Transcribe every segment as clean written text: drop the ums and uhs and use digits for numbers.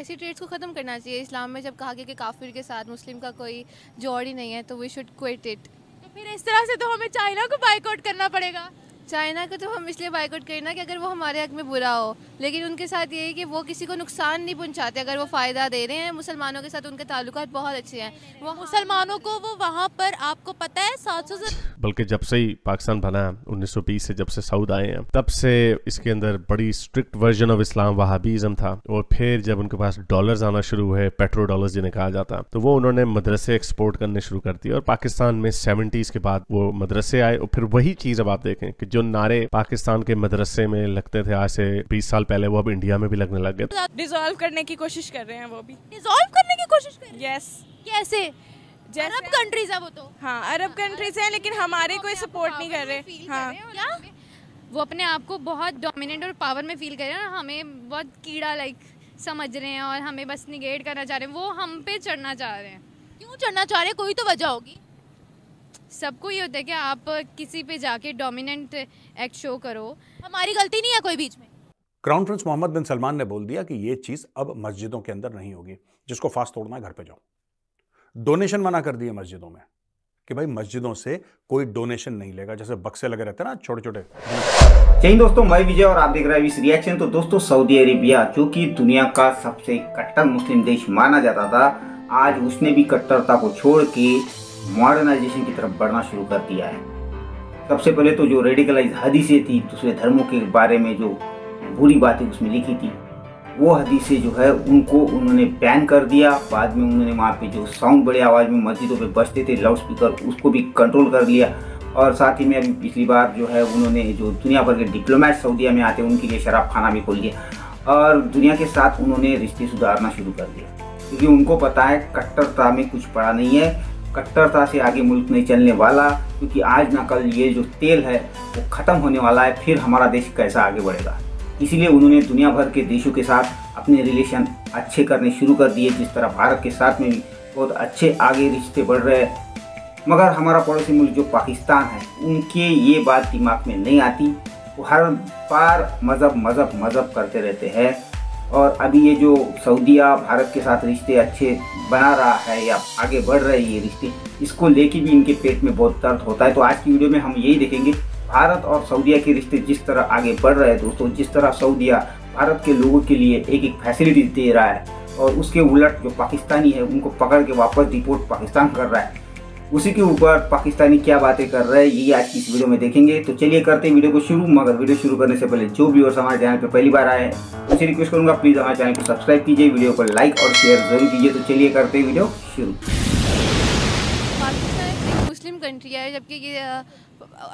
ऐसी ट्रेड्स को ख़त्म करना चाहिए। इस्लाम में जब कहा गया कि काफिर के साथ मुस्लिम का कोई जोड़ ही नहीं है तो वी शुड क्विट इट। तो फिर इस तरह से तो हमें चाइना को बाइकआउट करना पड़ेगा। चाइना को तो हम इसलिए बाइकआउट करें ना कि अगर वो हमारे हक में बुरा हो, लेकिन उनके साथ ये है कि वो किसी को नुकसान नहीं पहुंचाते। अगर वो फ़ायदा दे रहे हैं, मुसलमानों के साथ उनके ताल्लुकात बहुत अच्छे हैं। वो मुसलमानों को वो वहाँ पर आपको पता है 700 से बल्कि जब से ही पाकिस्तान बना 1920 से, जब से सऊद आए हैं, तब से इसके अंदर बड़ी स्ट्रिक्ट वर्जन ऑफ इस्लाम वहाबीज़म था। और फिर जब उनके पास डॉलर्स आना शुरू हुए, पेट्रो डॉलर्स जिन्हें कहा जाता, तो वो उन्होंने मदरसे एक्सपोर्ट करने शुरू कर दिए। और पाकिस्तान में 70s के बाद वो मदरसे आए। और फिर वही चीज़ अब आप देखें कि जो नारे पाकिस्तान के मदरसे में लगते थे आज से 20 साल पहले, वो अब इंडिया में भी लगने लग गए। डिसॉल्व करने की कोशिश कर रहे हैं, वो भी डिसॉल्व करने की कोशिश कर रहे हैं। यस। कैसे? अरब कंट्रीज है वो तो। हाँ, अरब कंट्रीज हैं, लेकिन हमारे कोई सपोर्ट नहीं कर रहे। हाँ, क्या? वो अपने आप को बहुत डोमिनेंट और पावर में फील कर रहे हैं और हमें बहुत कीड़ा समझ रहे हैं और हमें बस निगेट करना चाह रहे हैं। वो हम पे चढ़ना चाह रहे हैं। क्यों चढ़ना चाह रहे हैं? कोई तो वजह होगी। सबको ये होता है कि आप किसी पे जाके डोमिनेंट एक्ट शो करो। हमारी गलती नहीं है कोई बीच में। क्राउन प्रिंस मोहम्मद बिन सलमान ने बोल दिया कि ये चीज अब मस्जिदों के अंदर नहीं होगी। जिसको फास्ट तोड़ना है घर पे जाओ। डोनेशन मना कर दिए मस्जिदों में कि भाई मस्जिदों से कोई डोनेशन नहीं लेगा। जैसे बक्से लगे रहते हैं ना छोटे छोटे। जय हिंद दोस्तों, मैं विजय और आप देख रहे हैं इस रिएक्शन। तो दोस्तों, सऊदी अरेबिया जो कि दुनिया का सबसे कट्टर मुस्लिम देश माना जाता था, आज उसने भी कट्टरता को छोड़ के मॉडर्नाइजेशन की तरफ बढ़ना शुरू कर दिया है। सबसे पहले तो जो रेडिकलाइज हदीसें थी, दूसरे धर्मों के बारे में जो बुरी बातें उसमें लिखी थी, वो हदीसें जो है उनको उन्होंने बैन कर दिया। बाद में उन्होंने वहाँ पे जो साउंड बड़े आवाज़ में मस्जिदों पे बजते थे लाउड स्पीकर, उसको भी कंट्रोल कर लिया। और साथ ही में अभी पिछली बार जो है उन्होंने जो दुनिया भर के डिप्लोमेट सऊदीया में आते हैं उनके लिए शराब खाना भी खोल दिया और दुनिया के साथ उन्होंने रिश्ते सुधारना शुरू कर दिया। क्योंकि उनको पता है कट्टरता में कुछ पड़ा नहीं है, कट्टरता से आगे मुल्क नहीं चलने वाला। क्योंकि आज ना कल ये जो तेल है वो ख़त्म होने वाला है, फिर हमारा देश कैसा आगे बढ़ेगा। इसीलिए उन्होंने दुनिया भर के देशों के साथ अपने रिलेशन अच्छे करने शुरू कर दिए। जिस तरह भारत के साथ में भी बहुत अच्छे आगे रिश्ते बढ़ रहे हैं। मगर हमारा पड़ोसी मुल्क जो पाकिस्तान है, उनके ये बात दिमाग में नहीं आती। वो हर बार मज़हब करते रहते हैं। और अभी ये जो सऊदीया भारत के साथ रिश्ते अच्छे बना रहा है या आगे बढ़ रहे हैं ये रिश्ते, इसको लेके भी इनके पेट में बहुत दर्द होता है। तो आज की वीडियो में हम यही देखेंगे भारत और सऊदीया के रिश्ते जिस तरह आगे बढ़ रहे हैं दोस्तों, जिस तरह सऊदीया भारत के लोगों के लिए एक फैसिलिटी दे रहा है और उसके उलट जो पाकिस्तानी है उनको पकड़ के वापस डिपोर्ट पाकिस्तान कर रहा है, उसी के ऊपर पाकिस्तानी क्या बातें कर रहे हैं ये आज की इस वीडियो में देखेंगे। तो चलिए करते हैं वीडियो को शुरू। मगर वीडियो शुरू करने से पहले जो व्यूअर्स हमारे चैनल पर पहली बार आए हैं उनसे रिक्वेस्ट करूंगा प्लीज़ हमारे चैनल को सब्सक्राइब कीजिए, वीडियो को लाइक और शेयर जरूर कीजिए। तो चलिए करते हैं वीडियो शुरू। पाकिस्तान एक मुस्लिम कंट्री है, जबकि ये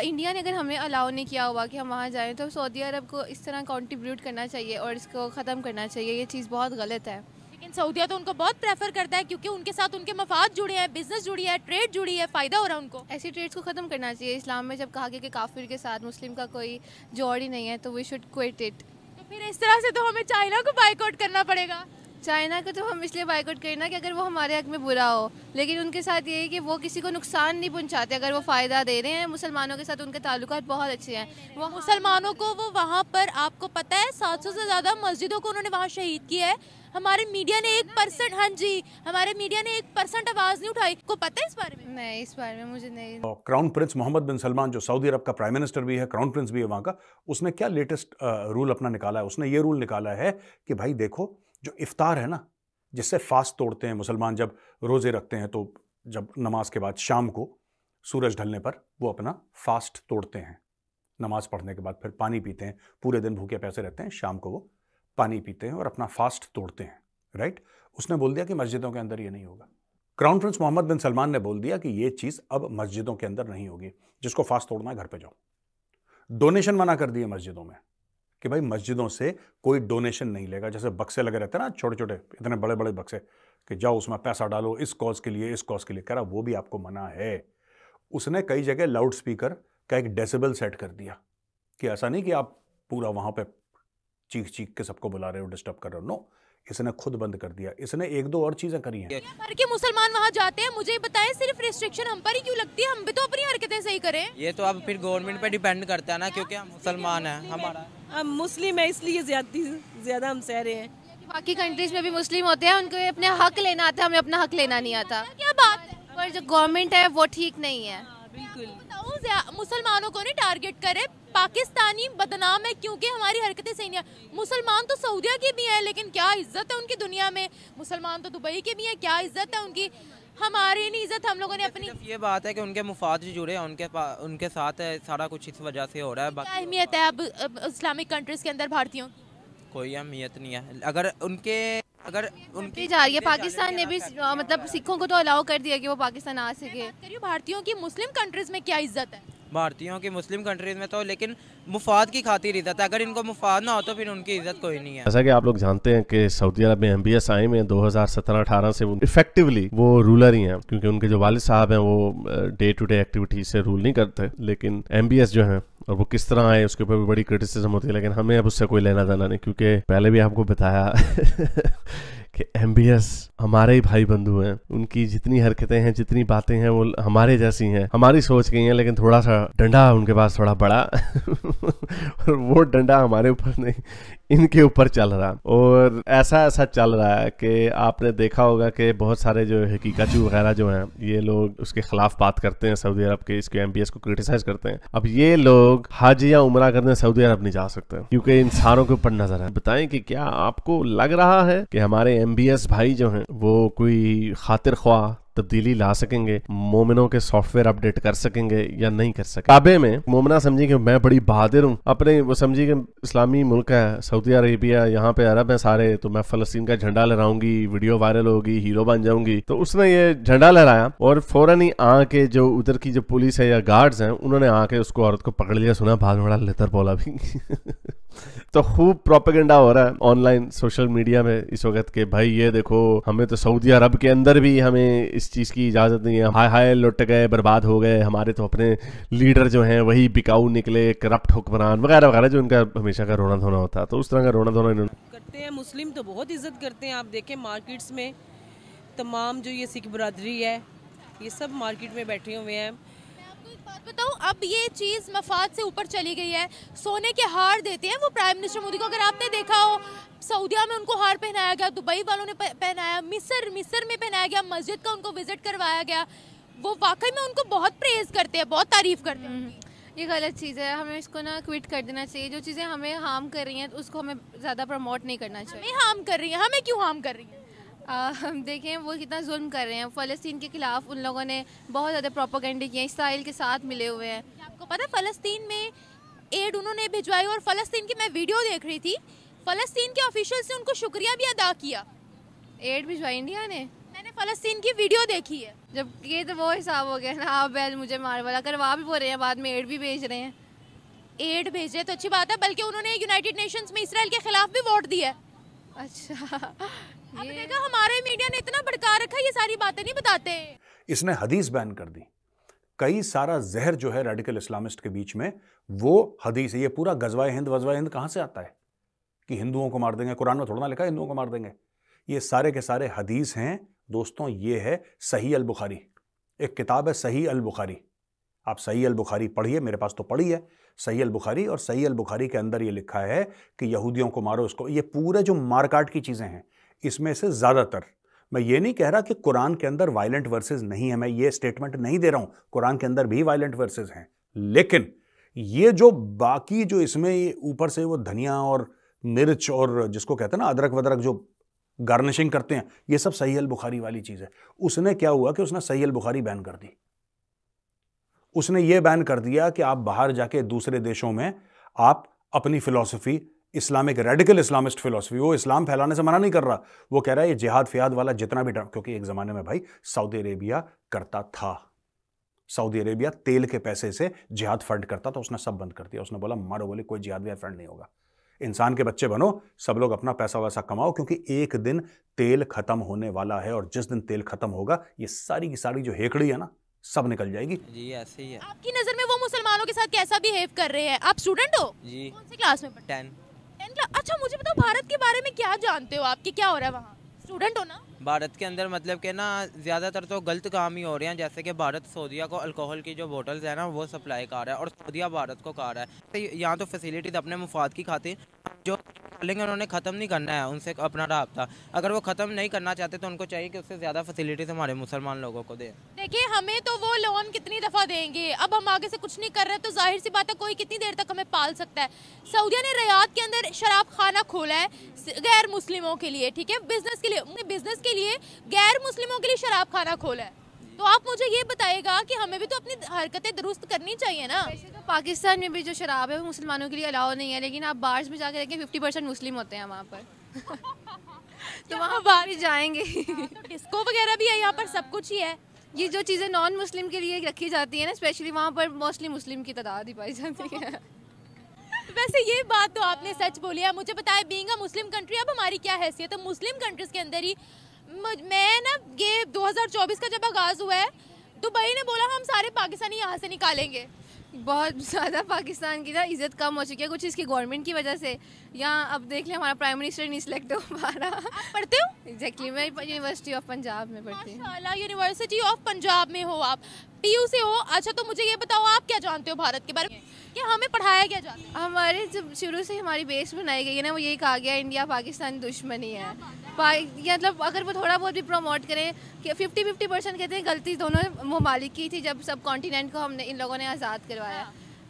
इंडिया ने अगर हमें अलाउ नहीं किया हुआ कि हम वहाँ जाएं, तो सऊदी अरब को इस तरह कंट्रीब्यूट करना चाहिए और इसको ख़त्म करना चाहिए। ये चीज़ बहुत गलत है। लेकिन सऊदीया तो उनको बहुत प्रेफर करता है क्योंकि उनके साथ उनके मफाद जुड़े हैं, बिजनेस जुड़ी है, ट्रेड जुड़ी है, फ़ायदा हो रहा है उनको। ऐसी ट्रेड्स को ख़त्म करना चाहिए। इस्लाम में जब कहा गया कि काफिर के साथ मुस्लिम का कोई जोड़ ही नहीं है तो वी शुड क्विट इट। तो फिर इस तरह से तो हमें चाइना को बाइकआउट करना पड़ेगा। चाइना को तो हम इसलिए बाइकआउट करें ना कि अगर वो हमारे हक में बुरा हो, लेकिन उनके साथ ये है कि वो किसी को नुकसान नहीं पहुंचाते। अगर वो फ़ायदा दे रहे हैं, मुसलमानों के साथ उनके ताल्लुकात बहुत अच्छे हैं। वो मुसलमानों को वो वहाँ पर आपको पता है 700 से ज़्यादा मस्जिदों को उन्होंने वहाँ शहीद किया है। हमारे मीडिया ने 1%, हाँ जी, हमारे मीडिया ने 1% आवाज़ नहीं उठाई। को पता है इस बारे में? नहीं, इस बारे में मुझे नहीं। क्राउन प्रिंस मोहम्मद बिन सलमान जो सऊदी अरब का प्राइम मिनिस्टर भी है, क्राउन प्रिंस भी है वहाँ का, उसने क्या लेटेस्ट रूल अपना निकाला है? उसने ये रूल निकाला है कि भाई देखो, जो इफ्तार है ना, जिससे फास्ट तोड़ते हैं मुसलमान, जब रोज़े रखते हैं तो जब नमाज के बाद शाम को सूरज ढलने पर वो अपना फास्ट तोड़ते हैं। नमाज पढ़ने के बाद फिर पानी पीते हैं, पूरे दिन भूखे प्यासे रहते हैं, शाम को वो पानी पीते हैं और अपना फास्ट तोड़ते हैं, राइट। उसने बोल दिया कि मस्जिदों के अंदर ये नहीं होगा। क्राउन प्रिंस मोहम्मद बिन सलमान ने बोल दिया कि ये चीज़ अब मस्जिदों के अंदर नहीं होगी। जिसको फास्ट तोड़ना है घर पे जाओ। डोनेशन मना कर दिए मस्जिदों में कि भाई मस्जिदों से कोई डोनेशन नहीं लेगा। जैसे बक्से लगे रहते हैं ना छोटे छोटे, इतने बड़े बड़े बक्से कि जाओ उसमें पैसा डालो इस कॉज के लिए, इस कॉज के लिए, कह रहा वो भी आपको मना है। उसने कई जगह लाउड स्पीकर का एक डेसिबल सेट कर दिया कि ऐसा नहीं कि आप पूरा वहाँ पे चीख चीख के सबको बुला रहे हो, डिस्टर्ब कर रहे हो। नो, इसने खुद बंद कर दिया। इसने एक दो और चीजें करी हैं। भर के मुसलमान वहाँ जाते हैं, मुझे बताएं सिर्फ रिस्ट्रिक्शन हम पर ही क्यों लगती है? हम भी तो अपनी हरकतें सही करें। ये तो अब फिर गवर्नमेंट पे डिपेंड करता है ना, क्योंकि हम मुसलमान हैं, हमारा हम मुस्लिम है इसलिए ज्यादा हम सह रहे हैं। बाकी कंट्रीज में भी मुस्लिम होते हैं, उनको अपने हक लेना आता है, हमें अपना हक लेना नहीं आता। क्या बात है। पर जो गवर्नमेंट है वो ठीक नहीं है। बताऊं, मुसलमानों को नहीं टारगेट करे, पाकिस्तानी बदनाम है क्योंकि हमारी हरकतें सही नहीं है। मुसलमान तो सऊदिया के भी हैं, लेकिन क्या इज्जत है उनकी दुनिया में। मुसलमान तो दुबई के भी हैं, क्या इज्जत है उनकी। हमारी नहीं इज्जत, हम लोगों ने अपनी। ये बात है कि उनके मुफाद से जुड़े हैं, उनके साथ है, सारा कुछ इस वजह से हो रहा है। क्या अहमियत है अब इस्लामिक कंट्रीज के अंदर भारतीयों की? कोई अहमियत नहीं है। अगर उनकी जा रही है, पाकिस्तान ने भी मतलब सिखों को तो अलाउ कर दिया कि वो पाकिस्तान आ सके। भारतीयों की मुस्लिम कंट्रीज में क्या इज्जत है? भारतीयों की मुस्लिम कंट्रीज में तो लेकिन मुफाद की खातिर इज्जत है। अगर इनको मुफाद ना हो तो फिर उनकी इज्जत कोई नहीं है। जैसा कि आप लोग जानते हैं कि सऊदी अरब में MBS आए में 2017-18 से इफेक्टिवली वो रूलर ही हैं, क्योंकि उनके जो वालिद साहब हैं वो डे टू डे एक्टिविटी से रूल नहीं करते, लेकिन MBS जो है और वो किस तरह आए उसके ऊपर भी बड़ी क्रिटिसिज्म होती है। लेकिन हमें अब उससे कोई लेना देना नहीं, क्योंकि पहले भी आपको बताया कि MBS हमारे ही भाई बंधु हैं। उनकी जितनी हरकतें हैं, जितनी बातें हैं, वो हमारे जैसी हैं, हमारी सोच की हैं, लेकिन थोड़ा सा डंडा उनके पास थोड़ा बड़ा और वो डंडा हमारे ऊपर नहीं, इनके ऊपर चल रहा। और ऐसा चल रहा है कि आपने देखा होगा कि बहुत सारे जो हकीकतू वगैरह जो हैं, ये लोग उसके खिलाफ बात करते हैं, सऊदी अरब के इसके MBS को क्रिटिसाइज करते हैं। अब ये लोग हज या उमरा करने सऊदी अरब नहीं जा सकते, क्योंकि इंसानों के ऊपर नजर है। बताएं कि क्या आपको लग रहा है कि हमारे MBS भाई जो हैं वो कोई खातिर ख्वाह तब्दीली ला सकेंगे, मोमिनों के सॉफ्टवेयर अपडेट कर सकेंगे या नहीं कर सकेंगे? काबे में मोमिना समझी कि मैं बड़ी बहादुर हूँ, अपने वो समझी कि इस्लामी मुल्क है सऊदी अरेबिया, यहाँ पे अरब है सारे, तो मैं फलस्तीन का झंडा लहराऊंगी, वीडियो वायरल होगी, हीरो बन जाऊंगी। तो उसने ये झंडा लहराया और फौरन ही आके जो उधर की जो पुलिस है या गार्ड्स हैं, उन्होंने आके उसको औरत को पकड़ लिया। सुना बाद में बड़ा लेतर बोला भी तो खूब प्रोपेगेंडा हो रहा है ऑनलाइन सोशल मीडिया में इस वक्त के भाई ये देखो, हमें तो सऊदी अरब के अंदर भी हमें इस चीज की इजाजत नहीं है, हाय हाय लुट गए, बर्बाद हो गए, हमारे तो अपने लीडर जो हैं वही बिकाऊ निकले, करप्ट हुक्मरान वगैरह वगैरह, जो इनका हमेशा का रोना धोना होता है। तो उस तरह का रोना धोना इन्होंने करते हैं। मुस्लिम तो बहुत इज्जत करते हैं। आप देखें मार्केट्स में तमाम जो ये सिख बरादरी है, ये सब मार्केट में बैठे हुए हैं। बात बताऊं, अब ये चीज़ मफाद से ऊपर चली गई है। सोने के हार देते हैं वो प्राइम मिनिस्टर मोदी को, अगर आपने देखा हो सऊदिया में उनको हार पहनाया गया, दुबई वालों ने पहनाया, मिस्र में पहनाया गया, मस्जिद का उनको विजिट करवाया गया। वो वाकई में उनको बहुत प्रेज करते हैं, बहुत तारीफ करते हैं। ये गलत चीज़ है, हमें इसको ना क्विट कर देना चाहिए। जो चीज़ें हमें हार्म कर रही हैं उसको हमें ज़्यादा प्रमोट नहीं करना चाहिए। हमें हार्म कर रही हैं, हमें क्यों हार्म कर रही हैं? हम देखें वो कितना जुल्म कर रहे हैं। फ़लस्तीन के खिलाफ उन लोगों ने बहुत ज़्यादा प्रोपेगेंडा किया, इसराइल के साथ मिले हुए हैं। आपको पता है फ़लस्तीन में एड उन्होंने भिजवाई, और फ़लस्तीन की मैं वीडियो देख रही थी, फ़लस्तीन के ऑफिशियल से उनको शुक्रिया भी अदा किया। एड भिजवाई इंडिया ने? मैंने फ़लस्तीन की वीडियो देखी है। जब ये तो वो हिसाब हो गया ना, आप बैल मुझे मार वाला करवा भी बोल रहे हैं, बाद में एड भी भेज रहे हैं। एड भेजे तो अच्छी बात है, बल्कि उन्होंने यूनाइटेड नेशंस में इसराइल के खिलाफ भी वोट दिया। अच्छा, अब देखा हमारे मीडिया ने इतना भड़का रखा है, ये सारी बातें नहीं बताते। इसने हदीस बैन कर दी। कई सारा जहर जो है रेडिकल इस्लामिस्ट के बीच में, वो हदीस है। ये पूरा गजवाए हिंद कहाँ से आता है कि हिंदुओं को मार देंगे? कुरान में थोड़ा ना लिखा है हिंदुओं को मार देंगे। ये सारे के सारे हदीस हैं दोस्तों। ये है सही अल बुखारी, एक किताब है सही अल बुखारी। आप सही अल बुखारी पढ़िए, मेरे पास तो पढ़ी है सही अल बुखारी, और सही अल बुखारी के अंदर ये लिखा है कि यहूदियों को मारो, उसको। ये पूरे जो मारकाट की चीज़ें हैं, इसमें से ज़्यादातर, मैं ये नहीं कह रहा कि कुरान के अंदर वायलेंट वर्सेस नहीं है, मैं ये स्टेटमेंट नहीं दे रहा हूँ, कुरान के अंदर भी वायलेंट वर्सेस हैं, लेकिन ये जो बाकी जो इसमें ऊपर से वो धनिया और मिर्च और जिसको कहते हैं ना अदरक वदरक जो गार्निशिंग करते हैं, ये सब सही अल बुखारी वाली चीज़ है। उसने क्या हुआ कि उसने सही अल बुखारी बैन कर दी। उसने ये बैन कर दिया कि आप बाहर जाके दूसरे देशों में आप अपनी philosophy, Islamic radical Islamist philosophy, वो इस्लाम फैलाने से मना नहीं कर रहा, वो कह रहा है ये जिहाद फियाद वाला जितना भी, क्योंकि एक ज़माने में भाई सऊदी अरेबिया करता था, सऊदी अरेबिया तेल के पैसे से जिहाद फंड करता था, उसने सब बंद कर दिया। उसने बोला मारो बोले कोई जिहाद विहाद फंड नहीं होगा, इंसान के बच्चे बनो, सब लोग अपना पैसा वैसा कमाओ, क्योंकि एक दिन तेल खत्म होने वाला है, और जिस दिन तेल खत्म होगा ये सारी की सारी जो हेकड़ी है ना, सब निकल जाएगी। जी ऐसे ही है। आपकी नज़र में वो मुसलमानों के साथ कैसा बिहेव कर रहे हैं? आप स्टूडेंट हो? जी। कौन सी क्लास में पढ़ते हैं? 10 अच्छा, मुझे बताओ भारत के बारे में क्या जानते हो आप, कि क्या हो रहा है वहाँ? स्टूडेंट हो ना? भारत के अंदर मतलब कि ना ज़्यादातर तो गलत काम ही हो रहे हैं, जैसे कि भारत सऊदीया को अल्कोहल की जो बोतल्स है ना वो सप्लाई कर रहा है, और सऊदीया भारत को कर रहा है। तो यहाँ तो फैसिलिटीज अपने मुफाद की खातिर जो लेकिन उन्होंने ख़त्म नहीं करना है उनसे अपना राब्ता। अगर वो ख़त्म नहीं करना चाहते तो उनको चाहिए कि उससे ज़्यादा फैसिलिटीज़ हमारे मुसलमान लोगों को दें। देखिए हमें तो वो लोन कितनी दफ़ा देंगे, अब हम आगे से कुछ नहीं कर रहे तो जाहिर सी बात है कोई कितनी देर तक हमें पाल सकता है। सऊदीया ने रियाद के अंदर शराब खाना खोला है गैर मुस्लिमों के लिए, ठीक है, बिजनेस के लिए, बिजनेस के लिए गैर मुस्लिमों के लिए शराब खाना खोला है। तो आप मुझे ये बताइएगा कि हमें भी तो अपनी हरकतें दुरुस्त करनी चाहिए ना। वैसे तो पाकिस्तान में भी जो शराब है वो मुसलमानों के लिए अलाउ नहीं है, लेकिन आप बार्स में जाकर देखें 50% मुस्लिम होते हैं वहाँ पर तो वहाँ बाहर भी जाएंगे तो डिस्को वगैरह भी है यहाँ पर, सब कुछ ही है। ये जो चीज़ें नॉन मुस्लिम के लिए रखी जाती है ना, स्पेशली वहाँ पर मोस्टली मुस्लिम की तादाद ही पाई जाती है। वैसे ये बात तो आपने सच बोली है। मुझे बताया बीइंग अ मुस्लिम कंट्री अब हमारी क्या हैसियत है मुस्लिम कंट्रीज के अंदर ही। मैं ना ये 2024 का जब आगाज़ हुआ है दुबई ने बोला हम सारे पाकिस्तानी यहाँ से निकालेंगे। बहुत ज़्यादा पाकिस्तान की ना इज़्ज़त कम हो चुकी है कुछ इसकी गवर्नमेंट की वजह से। यहाँ अब देख लें हमारा प्राइम मिनिस्टर नहीं सिलेक्ट हो पा रहा। पढ़ते हो? एग्जैक्टली मैं यूनिवर्सिटी ऑफ पंजाब में पढ़ती हूँ। माशाल्लाह यूनिवर्सिटी ऑफ पंजाब में हो आप, पीयू से हो। अच्छा तो मुझे ये बताओ आप क्या जानते हो भारत के बारे में, कि हमें पढ़ाया क्या जाता है? हमारे जब शुरू से हमारी बेस बनाई गई है ना वो यही कहा गया इंडिया पाकिस्तान दुश्मनी है। मतलब अगर वो थोड़ा बहुत भी प्रमोट करें कि 50% कहते हैं गलती दोनों ममालिक की थी जब सब कॉन्टिनेंट को हमने इन लोगों ने आज़ाद करवाया।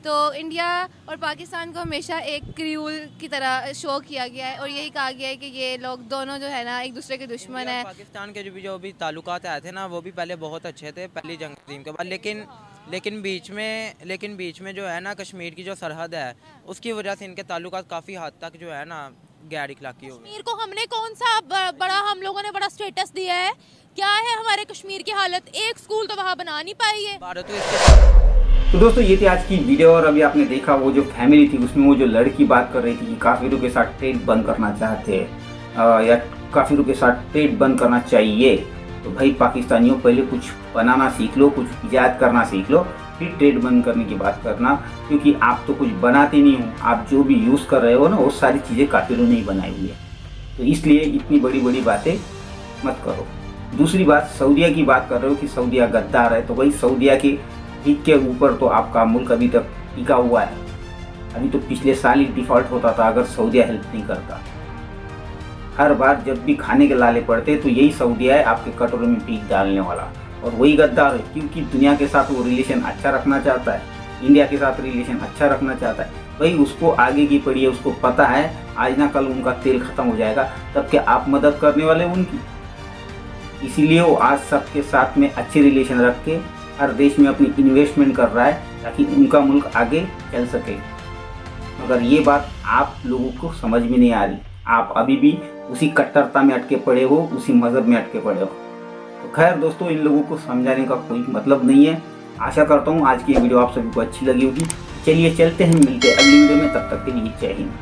तो इंडिया और पाकिस्तान को हमेशा एक क्रूल की तरह शो किया गया है और यही कहा गया है कि ये लोग दोनों जो है ना एक दूसरे के दुश्मन है। पाकिस्तान के जो भी ताल्लुकात आए थे ना वो भी पहले बहुत अच्छे थे पहली जंग अज़ीम के बाद, लेकिन बीच में जो है ना कश्मीर की जो सरहद है उसकी वजह से इनके ताल्लुकात काफ़ी हद तक जो है ना गैर इखलाकी हो गए। कश्मीर को हमने कौन सा बड़ा हम लोगों ने बड़ा स्टेटस दिया है? क्या है हमारे कश्मीर की हालत? एक स्कूल तो वहाँ बना नहीं पाई है। तो दोस्तों ये थी आज की वीडियो और अभी आपने देखा वो जो फैमिली थी उसमें वो जो लड़की बात कर रही थी कि काफिरों के साथ ट्रेड बंद करना चाहते हैं या काफिरों के साथ ट्रेड बंद करना चाहिए। तो भाई पाकिस्तानियों पहले कुछ बनाना सीख लो, कुछ इजाद करना सीख लो, फिर ट्रेड बंद करने की बात करना, क्योंकि आप तो कुछ बनाते नहीं हो। आप जो भी यूज़ कर रहे हो ना वो सारी चीज़ें काफिरों ने ही बनाई हुई है। तो इसलिए इतनी बड़ी बड़ी बातें मत करो। दूसरी बात सऊदीया की बात कर रहे हो कि सऊदीया गद्दार है, तो भाई सऊदीया की ठीक के ऊपर तो आपका मुल्क अभी तक टिका हुआ है। अभी तो पिछले साल ही डिफॉल्ट होता था अगर सऊदीया हेल्प नहीं करता। हर बार जब भी खाने के लाले पड़ते तो यही सऊदीया है आपके कटोरे में पीक डालने वाला, और वही गद्दार है क्योंकि दुनिया के साथ वो रिलेशन अच्छा रखना चाहता है, इंडिया के साथ रिलेशन अच्छा रखना चाहता है। भाई उसको आगे की पड़ी है, उसको पता है आज ना कल उनका तेल खत्म हो जाएगा, तब क्या आप मदद करने वाले उनकी? इसीलिए वो आज सबके साथ में अच्छे रिलेशन रख के हर देश में अपनी इन्वेस्टमेंट कर रहा है ताकि उनका मुल्क आगे चल सके। मगर ये बात आप लोगों को समझ में नहीं आ रही, आप अभी भी उसी कट्टरता में अटके पड़े हो, उसी मज़हब में अटके पड़े हो। तो खैर दोस्तों इन लोगों को समझाने का कोई मतलब नहीं है। आशा करता हूँ आज की वीडियो आप सभी को अच्छी लगी होगी। चलिए चलते हैं, मिलते हैं अगली वीडियो में, तब तक के लिए जय हिंद।